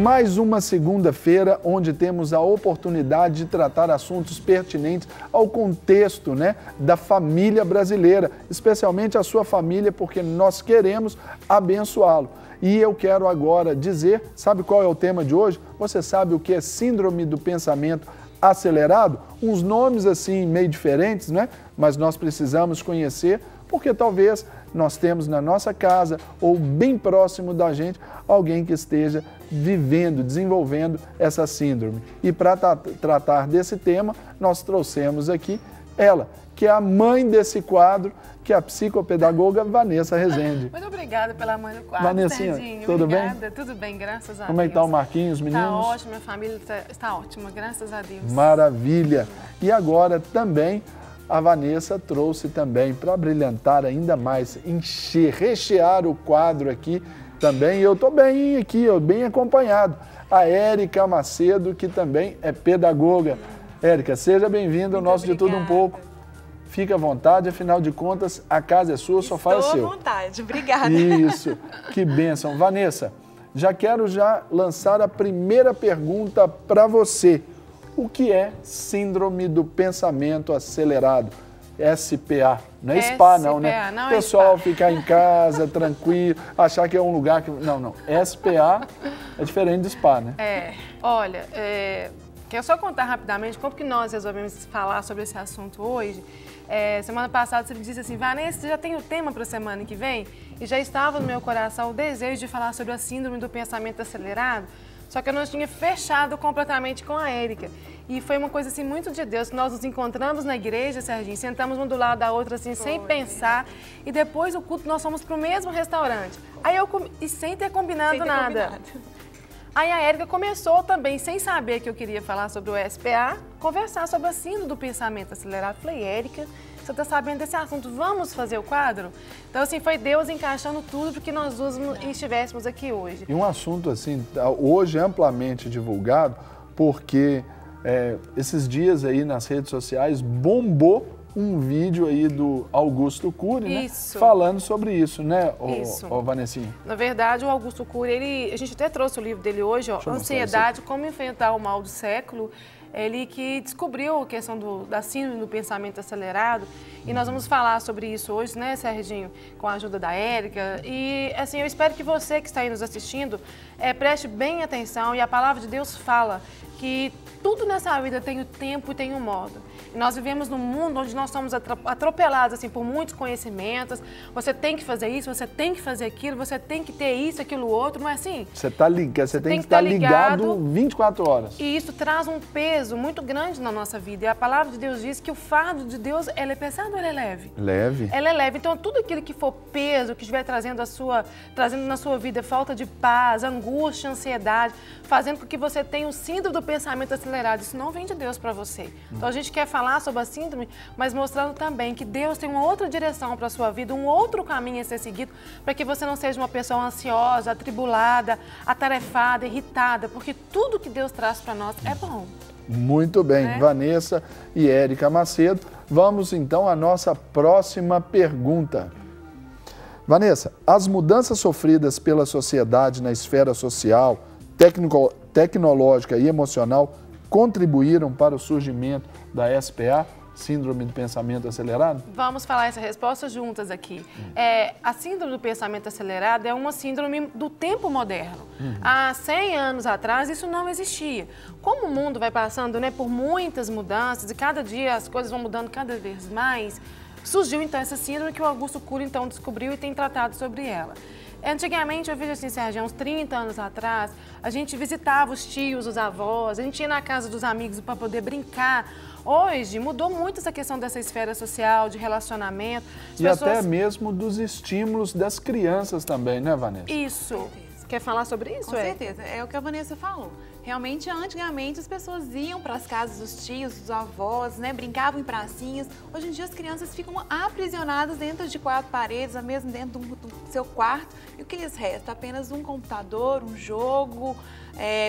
mais uma segunda-feira onde temos a oportunidade de tratar assuntos pertinentes ao contexto, né, da família brasileira, especialmente a sua família, porque nós queremos abençoá-lo. E eu quero agora dizer, sabe qual é o tema de hoje? Você sabe o que é síndrome do pensamento acelerado? Uns nomes assim meio diferentes, né? Mas nós precisamos conhecer, porque talvez nós temos na nossa casa ou bem próximo da gente alguém que esteja vivendo, desenvolvendo essa síndrome. E para tratar desse tema, nós trouxemos aqui ela, que é a mãe desse quadro, que é a psicopedagoga Vanessa Rezende. Muito obrigada pela mãe do quadro, Vanessinha, Serginho. tudo Obrigada. bem? Tudo bem, graças a Deus. Como é que está o Marquinhos, os meninos? Está ótimo, minha família está ótima, graças a Deus. Maravilha! E agora também a Vanessa trouxe também para brilhantar ainda mais, encher, rechear o quadro aqui também. Eu estou bem aqui, bem acompanhado. A Érica Macedo, que também é pedagoga. Érica, seja bem-vinda ao nosso De Tudo Um Pouco. Fique à vontade, afinal de contas, a casa é sua, o sofá é seu. Estou à vontade, obrigada. Isso, que bênção. Vanessa, já quero lançar a primeira pergunta para você. O que é síndrome do pensamento acelerado? SPA. Não é SPA, não, né? Não o é pessoal SPA. ficar em casa, tranquilo, achar que é um lugar que... Não. SPA é diferente de SPA, né? Olha, quero só contar rapidamente como que nós resolvemos falar sobre esse assunto hoje. Semana passada você me disse assim, Vanessa, você já tem o tema para a semana que vem? E já estava no meu coração o desejo de falar sobre a síndrome do pensamento acelerado, só que eu não tinha fechado completamente com a Érica. E foi uma coisa assim muito de Deus, que nós nos encontramos na igreja, Serginho, sentamos um do lado da outra assim, sem pensar, e depois do culto nós fomos para o mesmo restaurante. Aí e sem ter combinado nada. Aí a Érica começou também, sem saber que eu queria falar sobre o SPA, conversar sobre a síndrome do pensamento acelerado. Falei, Érica, você está sabendo desse assunto, vamos fazer o quadro? Então, assim, foi Deus encaixando tudo para que nós duas estivéssemos aqui hoje. E um assunto, assim, hoje amplamente divulgado, porque esses dias aí nas redes sociais bombou um vídeo aí do Augusto Cury, né? Falando sobre isso, né, Vanessinha? Na verdade, o Augusto Cury, a gente até trouxe o livro dele hoje, Ansiedade, Como Enfrentar o Mal do Século. Ele que descobriu a questão da síndrome do pensamento acelerado. E nós vamos falar sobre isso hoje, né, Serginho? Com a ajuda da Érica. E, assim, eu espero que você que está aí nos assistindo preste bem atenção. E a palavra de Deus fala que tudo nessa vida tem o tempo e tem o modo. E nós vivemos num mundo onde nós somos atropelados assim, por muitos conhecimentos. Você tem que fazer isso, você tem que fazer aquilo, você tem que ter isso, aquilo, outro, não é assim? Você tem que estar ligado 24 horas. E isso traz um peso muito grande na nossa vida. E a palavra de Deus diz que o fardo de Deus, ele é pesado ou ele é leve? Leve. Ela é leve. Então, tudo aquilo que for peso, que estiver trazendo na sua vida falta de paz, angústia, ansiedade, fazendo com que você tenha o síndrome do pensamento acelerado, isso não vem de Deus para você. Então, a gente quer falar sobre a síndrome, mas mostrando também que Deus tem uma outra direção para a sua vida, um outro caminho a ser seguido, para que você não seja uma pessoa ansiosa, atribulada, atarefada, irritada, porque tudo que Deus traz para nós é bom. Muito bem, Vanessa e Érica Macedo. Vamos então à nossa próxima pergunta. Vanessa, as mudanças sofridas pela sociedade na esfera social, tecnológica e emocional contribuíram para o surgimento da SPA, Síndrome do Pensamento Acelerado? Vamos falar essa resposta juntas aqui. A Síndrome do Pensamento Acelerado é uma síndrome do tempo moderno. Há 100 anos atrás isso não existia. Como o mundo vai passando, né, por muitas mudanças e cada dia as coisas vão mudando cada vez mais, surgiu então essa síndrome que o Augusto Cury então descobriu e tem tratado sobre ela. Antigamente, eu vejo assim, Sérgio, uns 30 anos atrás, a gente visitava os tios, os avós, a gente ia na casa dos amigos para poder brincar. Hoje, mudou muito essa questão dessa esfera social, de relacionamento. E até mesmo dos estímulos das crianças também, né, Vanessa? Isso. Quer falar sobre isso? Com certeza, é o que a Vanessa falou. Realmente, antigamente, as pessoas iam para as casas dos tios, dos avós, né, brincavam em pracinhas. Hoje em dia, as crianças ficam aprisionadas dentro de 4 paredes, ou mesmo dentro do seu quarto. E o que lhes resta? Apenas um computador, um jogo,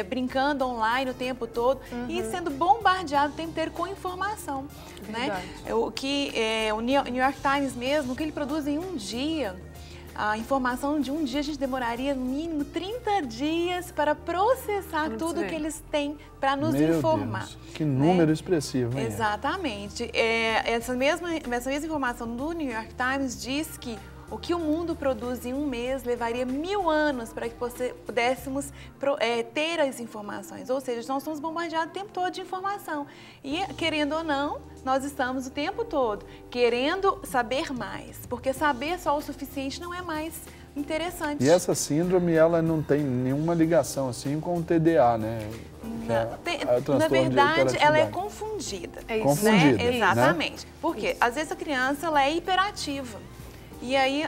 brincando online o tempo todo e sendo bombardeado o tempo inteiro com informação. Né? O New York Times mesmo, o que ele produz em um dia, a informação de um dia a gente demoraria no mínimo 30 dias para processar tudo que eles têm para nos informar. Deus, que número expressivo, hein? Exatamente. Essa mesma informação do New York Times diz que o que o mundo produz em um mês levaria 1000 anos para que pudéssemos ter as informações. Ou seja, nós somos bombardeados o tempo todo de informação. E, querendo ou não, nós estamos o tempo todo querendo saber mais. Porque saber só o suficiente não é mais interessante. E essa síndrome, ela não tem nenhuma ligação assim com o TDA, né? Na verdade, ela é confundida. É isso, confundida, né? Exatamente. Porque, às vezes, a criança ela é hiperativa. E aí,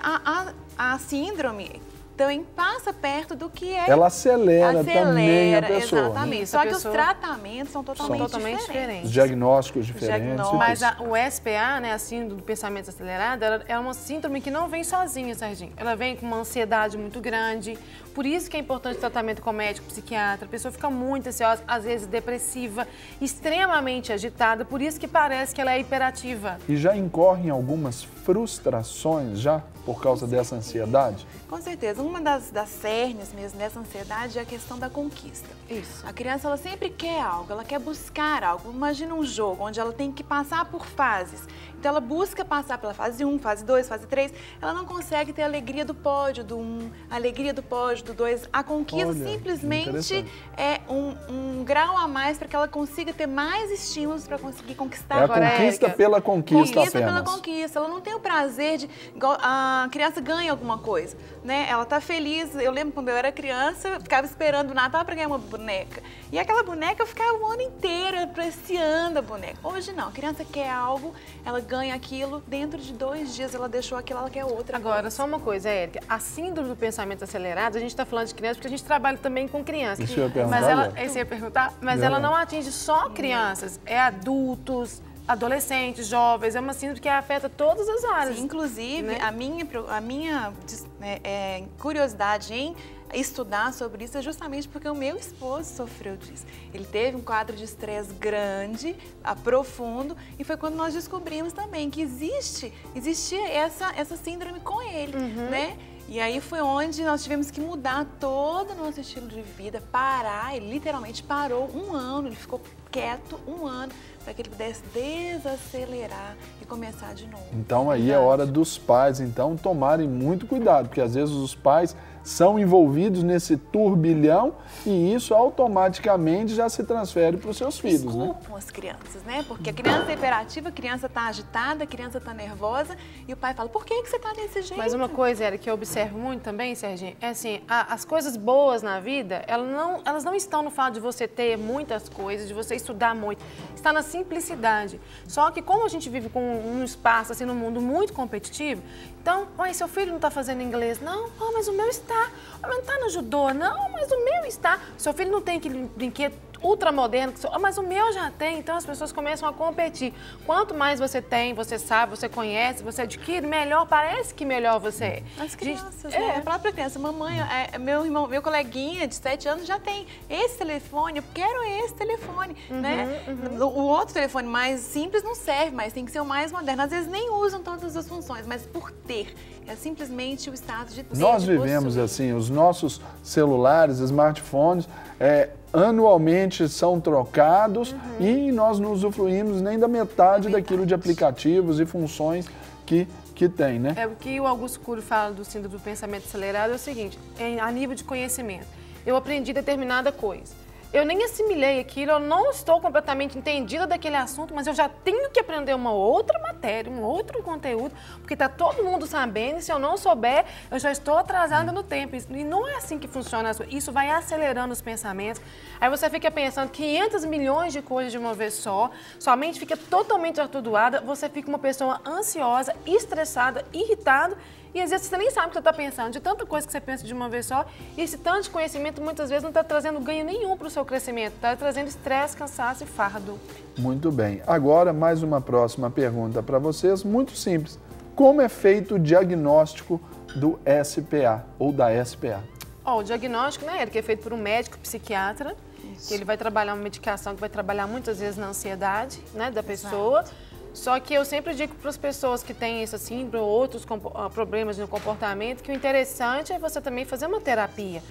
a síndrome também passa perto do que é... Ela acelera também a pessoa. Exatamente. Né? Só que os tratamentos são totalmente diferentes. Os diagnósticos diferentes. Mas o SPA, né, a síndrome do pensamento acelerado, ela é uma síndrome que não vem sozinha, Serginho. Ela vem com uma ansiedade muito grande. Por isso que é importante o tratamento com médico, psiquiatra. A pessoa fica muito ansiosa, às vezes depressiva, extremamente agitada. Por isso que parece que ela é hiperativa. E já incorre em algumas frustrações já por causa dessa ansiedade? Com certeza. Uma das cérnias mesmo dessa ansiedade é a questão da conquista. Isso. A criança, ela sempre quer algo, ela quer buscar algo. Imagina um jogo onde ela tem que passar por fases. Então, ela busca passar pela fase 1, fase 2, fase 3. Ela não consegue ter a alegria do pódio do 1, a alegria do pódio do 2. A conquista simplesmente é um grau a mais para que ela consiga ter mais estímulos para conseguir conquistar. É a conquista pela conquista apenas. Pela conquista. Ela não tem o prazer de... A criança ganha alguma coisa, né? Ela tá feliz. Eu lembro quando eu era criança, eu ficava esperando o Natal para ganhar uma boneca. E aquela boneca eu ficava o ano inteiro apreciando a boneca. Hoje não. A criança quer algo, ela ganha aquilo, dentro de 2 dias ela deixou aquilo, ela quer outra Agora, coisa. só uma coisa, Érica, a síndrome do pensamento acelerado, a gente está falando de crianças porque a gente trabalha também com crianças. Isso eu ia perguntar. Mas ela, ia perguntar, mas ela não atinge só crianças, é adultos, adolescentes, jovens, é uma síndrome que afeta todas as áreas. Sim, inclusive, né? a minha curiosidade em estudar sobre isso é justamente porque o meu esposo sofreu disso. Ele teve um quadro de estresse grande, profundo, e foi quando nós descobrimos também que existia essa síndrome com ele, né? E aí foi onde nós tivemos que mudar todo o nosso estilo de vida, parar. Ele literalmente parou 1 ano, ele ficou quieto 1 ano para que ele pudesse desacelerar e começar de novo. Então aí é hora dos pais, então, tomarem muito cuidado, porque às vezes os pais são envolvidos nesse turbilhão e isso automaticamente já se transfere para os seus filhos, né? Desculpam as crianças, né? Porque a criança é hiperativa, a criança está agitada, a criança está nervosa e o pai fala, por que você está desse jeito? Mas uma coisa, Érica, que eu observo muito também, Serginho, é assim, as coisas boas na vida, elas não estão no fato de você ter muitas coisas, de você estudar muito, está na simplicidade. Só que como a gente vive com um espaço, assim, num mundo muito competitivo, então, seu filho não está fazendo inglês? Não, mas o meu está. O meu não está no judô? Não, mas o meu está. Seu filho não tem aquele brinquedo ultramoderno, mas o meu já tem. Então as pessoas começam a competir. Quanto mais você tem, você sabe, você conhece, você adquire, melhor, parece que melhor você é. As crianças, né? A própria criança. Mamãe, meu coleguinha de 7 anos já tem esse telefone, eu quero esse telefone, né? O outro telefone mais simples não serve, mas tem que ser o mais moderno. Às vezes nem usam todas as funções, mas por ter. É simplesmente o status de ter. Nós vivemos assim, os nossos celulares, smartphones, anualmente são trocados e nós não usufruímos nem da metade daquilo de aplicativos e funções que tem, né? O que o Augusto Cury fala do síndrome do pensamento acelerado é o seguinte, a nível de conhecimento, eu aprendi determinada coisa. Eu nem assimilei aquilo, eu não estou completamente entendida daquele assunto, mas eu já tenho que aprender uma outra matéria, um outro conteúdo, porque está todo mundo sabendo e se eu não souber, eu já estou atrasada no tempo. E não é assim que funciona, isso vai acelerando os pensamentos. Aí você fica pensando 500 milhões de coisas de uma vez só, sua mente fica totalmente atordoada, você fica uma pessoa ansiosa, estressada, irritada, e às vezes você nem sabe o que você está pensando, de tanta coisa que você pensa de uma vez só, e esse tanto de conhecimento muitas vezes não está trazendo ganho nenhum para o seu crescimento, está trazendo estresse, cansaço e fardo. Muito bem. Agora, mais uma próxima pergunta para vocês, muito simples. Como é feito o diagnóstico do SPA ou da SPA? O diagnóstico, né, que é feito por um médico psiquiatra, que ele vai trabalhar uma medicação que vai trabalhar muitas vezes na ansiedade, né, da pessoa. Só que eu sempre digo para as pessoas que têm essa síndrome ou outros problemas no comportamento que o interessante é você também fazer uma terapia.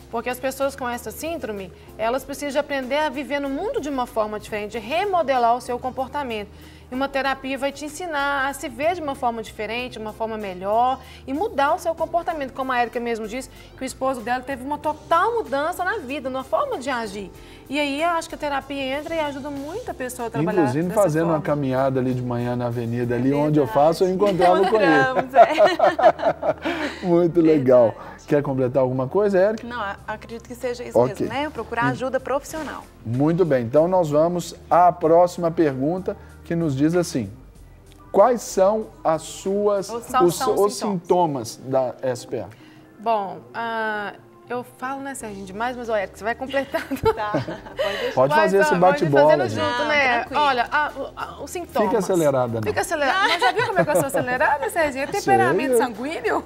Porque as pessoas com essa síndrome, elas precisam de aprender a viver no mundo de uma forma diferente, de remodelar o seu comportamento. E uma terapia vai te ensinar a se ver de uma forma diferente, de uma forma melhor e mudar o seu comportamento. Como a Érica mesmo disse, que o esposo dela teve uma total mudança na vida, na forma de agir. E aí eu acho que a terapia entra e ajuda muita pessoa a trabalhar Inclusive dessa fazendo forma. uma caminhada ali de manhã na avenida, ali onde eu faço, eu encontrava com ele. Muito legal. Quer completar alguma coisa, Érica? Não, acredito que seja isso mesmo, né? Procurar ajuda profissional. Muito bem, então nós vamos à próxima pergunta, que nos diz assim: quais são as suas os sintomas da SPA? Bom, eu falo, né, Serginho, demais, mas olha, você vai completando. Tá, pode fazer esse bate-bola. Fazendo junto, né? Tranquilo. Olha, os sintomas. Fica acelerada, não. Fica acelerada. Mas já viu como é que eu sou acelerada, Serginho? Temperamento sanguíneo?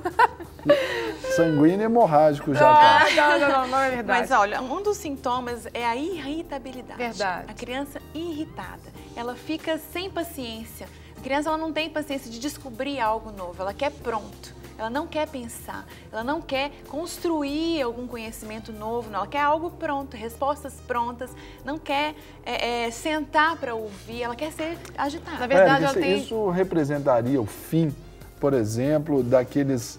Sanguíneo e hemorrágico já tá. Não é verdade. Mas olha, um dos sintomas é a irritabilidade. Verdade. A criança irritada, ela fica sem paciência. A criança ela não tem paciência de descobrir algo novo, ela quer pronto. Ela não quer pensar, ela não quer construir algum conhecimento novo, não. Ela quer algo pronto, respostas prontas, não quer sentar para ouvir, ela quer ser agitada. Na verdade, ela tem... Isso representaria o fim, por exemplo, daqueles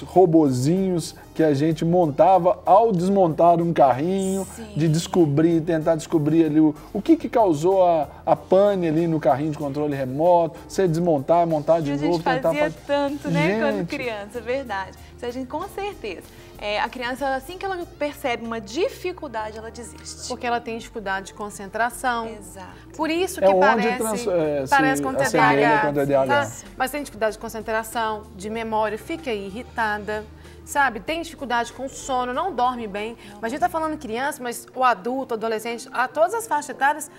robozinhos que a gente montava ao desmontar um carrinho, Sim. de tentar descobrir ali o que causou a pane ali no carrinho de controle remoto, você desmontar, montar de novo, tentar fazer. A gente fazia tanto, né, quando criança, é verdade. A gente, com certeza. A criança, assim que ela percebe uma dificuldade, ela desiste. Porque ela tem dificuldade de concentração. Exato. Por isso que parece com TDAH. Tá? Mas tem dificuldade de concentração, de memória, fica irritada. Sabe, tem dificuldade com sono, não dorme bem. Mas a gente está falando criança, mas o adulto, o adolescente, todas as faixas etárias,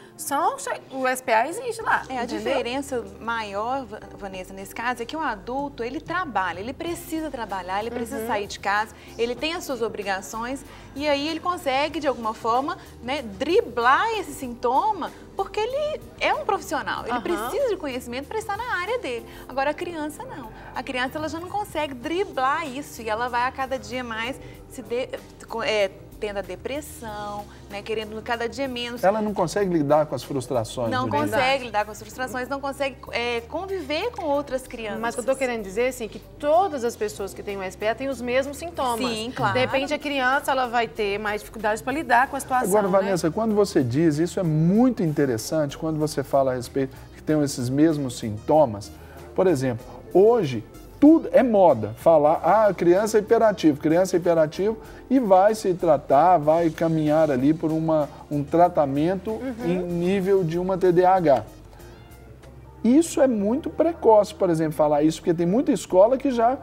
o SPA existe lá. A diferença maior, Vanessa, nesse caso, é que o adulto, ele trabalha, ele precisa trabalhar, ele precisa sair de casa, ele tem as suas obrigações e aí ele consegue, de alguma forma, né, driblar esse sintoma, porque ele é um profissional, ele precisa de conhecimento para estar na área dele. Agora, a criança não. A criança ela já não consegue driblar isso e ela vai a cada dia mais tendo a depressão, né, querendo cada dia menos. Ela não consegue lidar com as frustrações. Não consegue lidar com as frustrações, não consegue conviver com outras crianças. Mas o que eu estou querendo dizer, assim, que todas as pessoas que têm o SPA têm os mesmos sintomas. Sim, claro. De repente, a criança ela vai ter mais dificuldades para lidar com a situação. Agora, Vanessa, quando você diz, isso é muito interessante, quando você fala a respeito que tem esses mesmos sintomas. Por exemplo, hoje, tudo é moda falar, criança é hiperativo e vai se tratar, vai caminhar ali por um tratamento em nível de uma TDAH. Isso é muito precoce, por exemplo, falar isso, porque tem muita escola que já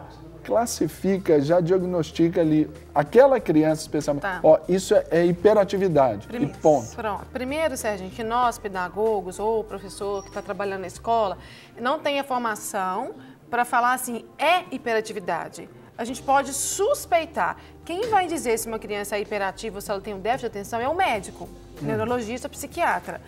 classifica, já diagnostica ali aquela criança especialmente. Tá. Isso é hiperatividade e ponto. Pronto. Primeiro, Sérgio, que nós, pedagogos ou o professor que está trabalhando na escola, não tem a formação para falar assim, é hiperatividade. A gente pode suspeitar. Quem vai dizer se uma criança é hiperativa ou se ela tem um déficit de atenção é o médico, neurologista, psiquiatra.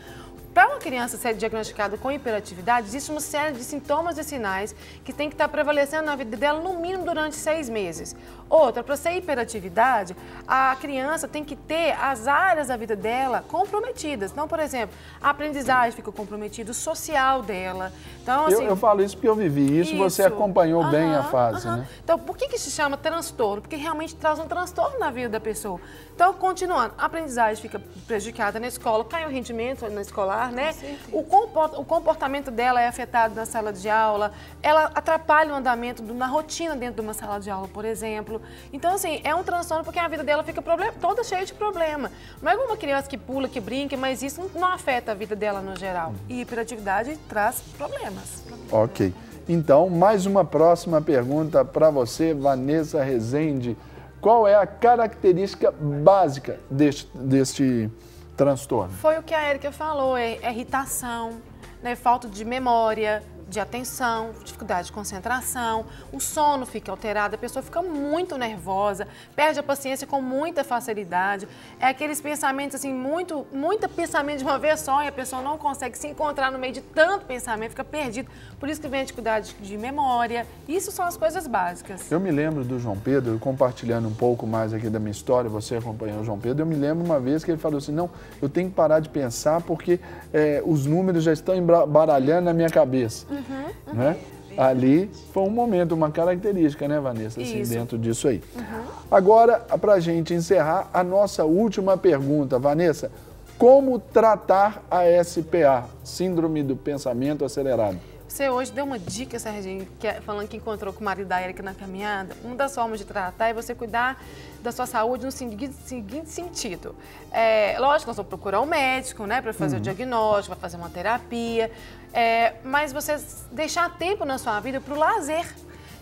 Para uma criança ser diagnosticada com hiperatividade, existe uma série de sintomas e sinais que tem que estar prevalecendo na vida dela no mínimo durante 6 meses. Outra, para ser hiperatividade, a criança tem que ter as áreas da vida dela comprometidas. Então, por exemplo, a aprendizagem fica comprometida, o social dela. Então, assim, eu falo isso porque eu vivi isso, você acompanhou bem a fase, né? Então, por que se chama transtorno? Porque realmente traz um transtorno na vida da pessoa. Então, continuando, a aprendizagem fica prejudicada na escola, cai o rendimento na escolar, né? O comportamento dela é afetado na sala de aula, ela atrapalha o andamento na rotina dentro de uma sala de aula, por exemplo. Então, assim, é um transtorno porque a vida dela fica toda cheia de problema. Não é como uma criança que pula, que brinca, mas isso não afeta a vida dela no geral. E hiperatividade traz problemas. Ok. Então, mais uma próxima pergunta para você, Vanessa Rezende. Qual é a característica básica deste transtorno? Foi o que a Érica falou, é irritação, né, falta de memória, de atenção, dificuldade de concentração, o sono fica alterado, a pessoa fica muito nervosa, perde a paciência com muita facilidade. É aqueles pensamentos, assim, muito pensamento de uma vez só e a pessoa não consegue se encontrar no meio de tanto pensamento, fica perdido. Por isso que vem a dificuldade de memória. Isso são as coisas básicas. Eu me lembro do João Pedro, compartilhando um pouco mais aqui da minha história, você acompanhou o João Pedro, eu me lembro uma vez que ele falou assim, não, eu tenho que parar de pensar porque os números já estão embaralhando na minha cabeça. Né? Ali foi um momento, uma característica, né, Vanessa, assim, dentro disso aí. Agora, para a gente encerrar, a nossa última pergunta, Vanessa, como tratar a SPA, Síndrome do Pensamento Acelerado? Você hoje deu uma dica, Serginho, falando que encontrou com o marido da Érica na caminhada. Uma das formas de tratar é você cuidar da sua saúde no seguinte sentido. Lógico, nós vamos procurar um médico, né, para fazer o diagnóstico, para fazer uma terapia, mas você deixar tempo na sua vida para o lazer.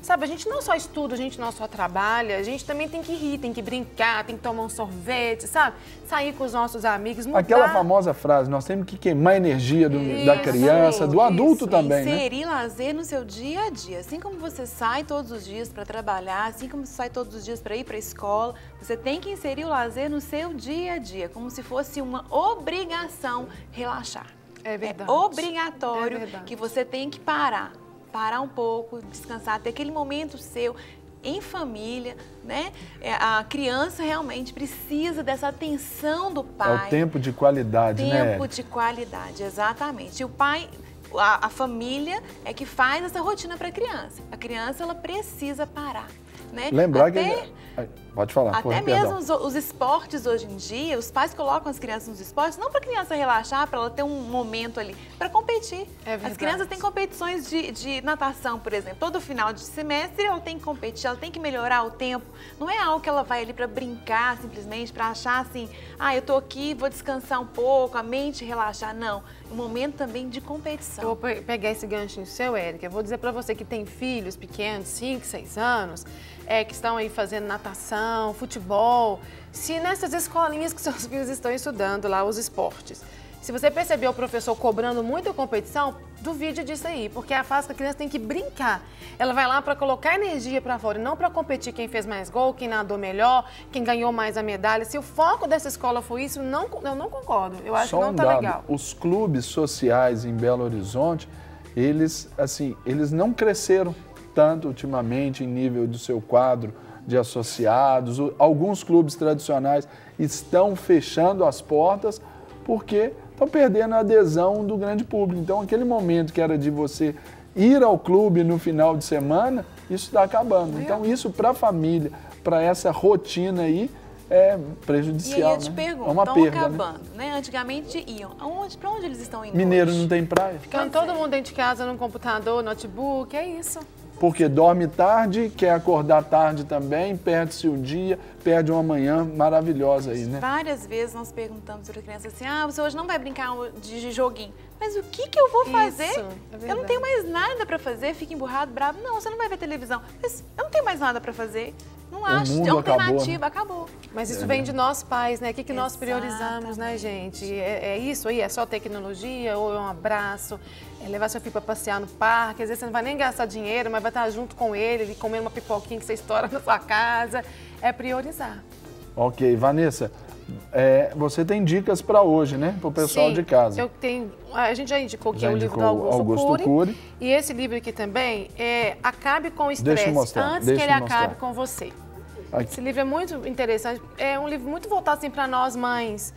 Sabe, a gente não só estuda, a gente não só trabalha, a gente também tem que rir, tem que brincar, tem que tomar um sorvete, sabe? Sair com os nossos amigos, mudar. Aquela famosa frase, nós temos que queimar a energia da criança, do adulto também, né? Inserir lazer no seu dia a dia. Assim como você sai todos os dias para trabalhar, assim como você sai todos os dias para ir para a escola, você tem que inserir o lazer no seu dia a dia, como se fosse uma obrigação relaxar. É verdade. É obrigatório que você tem que parar um pouco, descansar, ter aquele momento seu em família, né? A criança realmente precisa dessa atenção do pai. É o tempo de qualidade, né? Tempo de qualidade, exatamente. E o pai, a família é que faz essa rotina para a criança. A criança, ela precisa parar, né? Lembrar Pode falar. Até mesmo os esportes hoje em dia, os pais colocam as crianças nos esportes não para a criança relaxar, para ela ter um momento ali, para competir. As crianças têm competições de natação, por exemplo. Todo final de semestre ela tem que competir, ela tem que melhorar o tempo. Não é algo que ela vai ali para brincar simplesmente, para achar assim, eu tô aqui, vou descansar um pouco, a mente relaxar. Não, um momento também de competição. Eu vou pegar esse ganchinho seu, Érica. Eu vou dizer para você que tem filhos pequenos, 5, 6 anos, que estão aí fazendo natação, futebol, se nessas escolinhas que seus filhos estão estudando lá, os esportes, se você perceber o professor cobrando muita competição, duvide disso aí, porque é a fase que a criança tem que brincar. Ela vai lá para colocar energia para fora, não para competir quem fez mais gol, quem nadou melhor, quem ganhou mais a medalha. Se o foco dessa escola for isso, eu não concordo. Eu acho que não está legal. Os clubes sociais em Belo Horizonte, eles não cresceram tanto ultimamente em nível do seu quadro de associados. Alguns clubes tradicionais estão fechando as portas porque estão perdendo a adesão do grande público. Então, aquele momento que era de você ir ao clube no final de semana, isso está acabando. Então, isso para a família, para essa rotina aí, é prejudicial. E aí eu te pergunto, é uma perda, acabando, né? Antigamente iam. Para onde eles estão indo Mineiro hoje? Não tem praia. Ficando todo mundo dentro de casa, no computador, notebook, é isso. Porque dorme tarde, quer acordar tarde também, perde-se um dia, perde uma manhã maravilhosa aí, né? Várias vezes nós perguntamos para a criança assim, você hoje não vai brincar de joguinho. Mas o que eu vou fazer? Isso, eu não tenho mais nada para fazer, fica emburrado, bravo. Não, você não vai ver televisão. Mas eu não tenho mais nada para fazer. Não acho, é alternativa, acabou. Mas isso vem de nós pais, né? O que nós priorizamos, né, gente? É isso aí? É só tecnologia ou é um abraço? É levar seu filho para passear no parque? Às vezes você não vai nem gastar dinheiro, mas vai estar junto com ele, comendo uma pipoquinha que você estoura na sua casa. É priorizar. Ok, Vanessa, você tem dicas para hoje, né? Para o pessoal Sim, de casa. Eu tenho. A gente já indicou que é o livro do Augusto Cury. E esse livro aqui também é Acabe com o Estresse antes que ele acabe com você. Aqui. Esse livro é muito interessante, é um livro muito voltado assim, para nós mães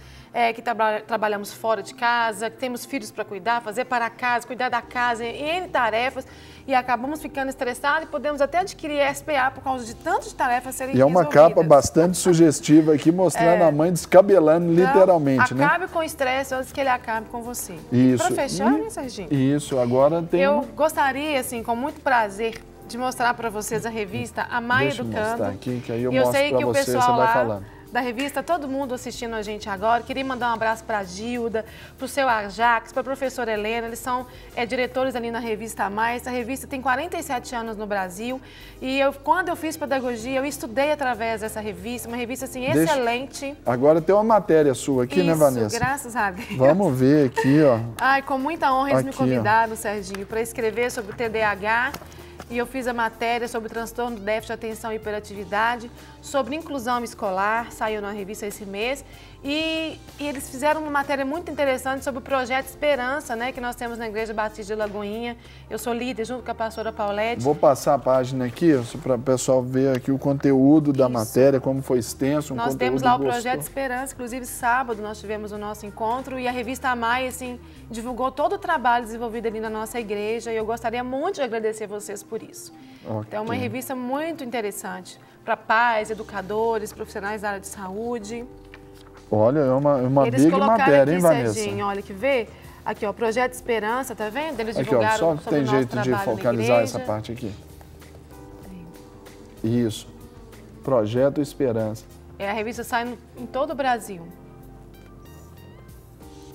que trabalhamos fora de casa, que temos filhos para cuidar, fazer para casa, cuidar da casa, N tarefas, e acabamos ficando estressados e podemos até adquirir SPA por causa de tantas tarefas serem resolvidas. E é uma capa bastante sugestiva aqui, mostrando a mãe descabelando literalmente, né? Acabe com o estresse antes que ele acabe com você. Isso. Para fechar, né, Serginho? Isso, agora tem... Eu gostaria, assim, com muito prazer, de mostrar para vocês a revista A Mãe Deixa eu Educando. mostrar aqui, que aí eu e eu mostro sei para que o você pessoal vai lá falando. da revista, todo mundo assistindo a gente agora. Queria mandar um abraço para a Gilda, para o seu Ajax, para a professora Helena. Eles são diretores ali na Revista Mais. A revista tem 47 anos no Brasil. E quando eu fiz pedagogia, eu estudei através dessa revista. Uma revista, assim, excelente. Agora tem uma matéria sua aqui, né, Vanessa? Graças a Deus. Vamos ver aqui, ó. Ai, com muita honra eles me Aqui, convidaram, Serginho, para escrever sobre o TDAH. E eu fiz a matéria sobre o transtorno do déficit de atenção e hiperatividade, sobre inclusão escolar, saiu na revista esse mês. E eles fizeram uma matéria muito interessante sobre o projeto Esperança, né, que nós temos na Igreja Batista de Lagoinha. Eu sou líder junto com a pastora Paulette. Vou passar a página aqui, para o pessoal ver aqui o conteúdo da matéria, como foi extenso, Nós temos lá o projeto Esperança, inclusive sábado nós tivemos o nosso encontro e a revista Amai, assim, divulgou todo o trabalho desenvolvido ali na nossa igreja e eu gostaria muito de agradecer vocês por isso. Okay. Então, é uma revista muito interessante para pais, educadores, profissionais da área de saúde. Olha, é uma Eles big colocaram matéria, aqui, hein, Vanessa? Serginho, olha que vê. Aqui, ó, Projeto Esperança, tá vendo? Eles aqui, divulgaram ó, só sobre tem o jeito nosso de trabalho focalizar essa parte aqui. Isso. Projeto Esperança. A revista sai em todo o Brasil.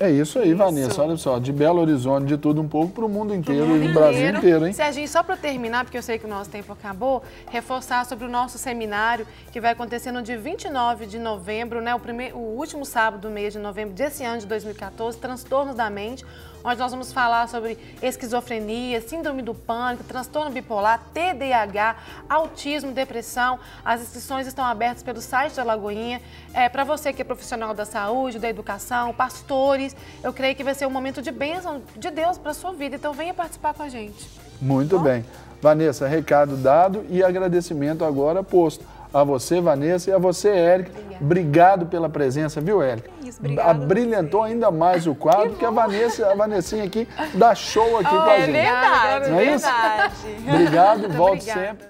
É isso aí, Vanessa. Olha só, de Belo Horizonte, de tudo um pouco, para o mundo inteiro e no Brasil inteiro, hein? Serginho, só para terminar, porque eu sei que o nosso tempo acabou, reforçar sobre o nosso seminário que vai acontecer no dia 29 de novembro, né? O último sábado do mês de novembro desse ano de 2014, Transtornos da Mente, onde nós vamos falar sobre esquizofrenia, síndrome do pânico, transtorno bipolar, TDAH, autismo, depressão. As inscrições estão abertas pelo site da Lagoinha. Para você que é profissional da saúde, da educação, pastores, eu creio que vai ser um momento de bênção de Deus para a sua vida. Então venha participar com a gente. Muito bem. Vanessa, recado dado e agradecimento agora posto. A você, Vanessa, e a você, Érica. Obrigado pela presença, viu, Érica? Isso, obrigada. Abrilhantou ainda mais o quadro, porque a Vanessinha aqui dá show aqui com a gente. É verdade, Não é isso? verdade. Obrigado, volte obrigada. sempre.